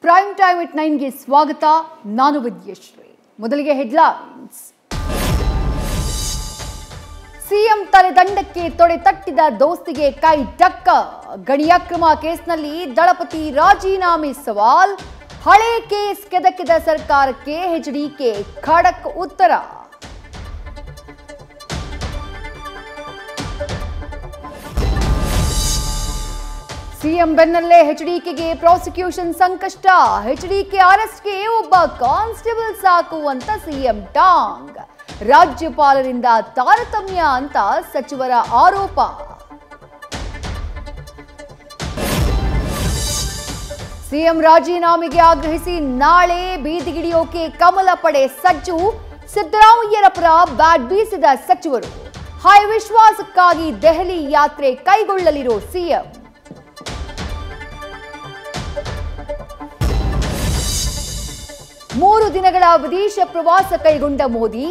Prime time at 9ಗೆ ಸ್ವಾಗತ. ನಾನು ವಿದ್ಯಶ್ರೀ. ಮೊದಲಿಗೆ ಹೆಡ್ಲೈನ್ಸ್. ಸಿಎಂ ತಲೆದಂಡಕ್ಕೆ ತೊಡೆ ತಟ್ಟಿದ ದೋಸ್ತಿಗೆ ಕೈ ಟಕ್ಕ. ಗಣಿ ಅಕ್ರಮ ಕೇಸ್ನಲ್ಲಿ ದಳಪತಿ ರಾಜೀನಾಮೆ ಸವಾಲ್. ಹಳೆ ಕೇಸ್ ಕೆದಕಿದ ಸರ್ಕಾರಕ್ಕೆ ಎಚ್ಡಿಕೆ ಖಡಕ್ ಉತ್ತರ. ಸಿಎಂ ಬೆನ್ನಲ್ಲೇ ಎಚ್ಡಿಕೆಗೆ ಪ್ರಾಸಿಕ್ಯೂಷನ್ ಸಂಕಷ್ಟ. ಎಚ್ಡಿಕೆ ಅರೆಸ್ಟ್ಗೆ ಒಬ್ಬ ಕಾನ್ಸ್ಟೇಬಲ್ ಸಾಕು ಅಂತ ಸಿಎಂ ಟಾಂಗ್. ರಾಜ್ಯಪಾಲರಿಂದ ತಾರತಮ್ಯ ಅಂತ ಸಚಿವರ ಆರೋಪ. ಸಿಎಂ ರಾಜೀನಾಮೆಗೆ ಆಗ್ರಹಿಸಿ ನಾಳೆ ಬೀದಿಗಿಳಿಯೋಕೆ ಕಮಲ ಪಡೆ ಸಜ್ಜು. ಸಿದ್ದರಾಮಯ್ಯರ ಪರ ಬ್ಯಾಟ್ ಬೀಸಿದ ಸಚಿವರು. ಹೈ ವಿಶ್ವಾಸಕ್ಕಾಗಿ ದೆಹಲಿ ಯಾತ್ರೆ ಕೈಗೊಳ್ಳಲಿರೋ ಸಿಎಂ. ಮೂರು ದಿನಗಳ ವಿದೇಶ ಪ್ರವಾಸ ಕೈಗೊಂಡ ಮೋದಿ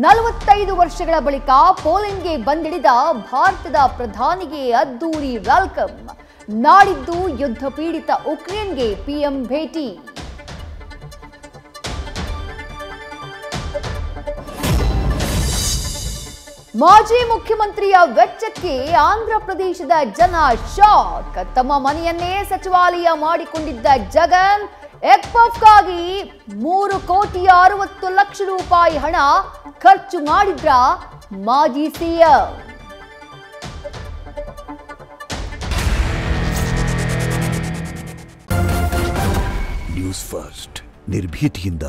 45 ವರ್ಷಗಳ ಬಳಿಕ ಪೋಲೆಂಡ್ಗೆ ಬಂದಿಳಿದ ಭಾರತದ ಪ್ರಧಾನಿಗೆ ಅದ್ದೂರಿ ವೆಲ್ಕಮ್. ನಾಡಿದ್ದು ಯುದ್ಧ ಪೀಡಿತ ಉಕ್ರೇನ್ಗೆ ಪಿಎಂ ಭೇಟಿ. ಮಾಜಿ ಮುಖ್ಯಮಂತ್ರಿಯ ವೆಚ್ಚಕ್ಕೆ ಆಂಧ್ರ ಪ್ರದೇಶದ ಜನ ಶಾಕ್. ತಮ್ಮ ಮನೆಯನ್ನೇ ಸಚಿವಾಲಯ ಮಾಡಿಕೊಂಡಿದ್ದ ಜಗನ್ ಎಕ್ಪಫ್ಗಾಗಿ 3,60,00,000 ರೂಪಾಯಿ ಹಣ ಖರ್ಚು ಮಾಡಿದ್ರ ಮಾಜಿ ಸಿಎಂ. ನ್ಯೂಸ್ ಫಸ್ಟ್ ನಿರ್ಭೀತಿಯಿಂದ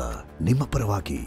ನಿಮ್ಮ ಪರವಾಗಿ.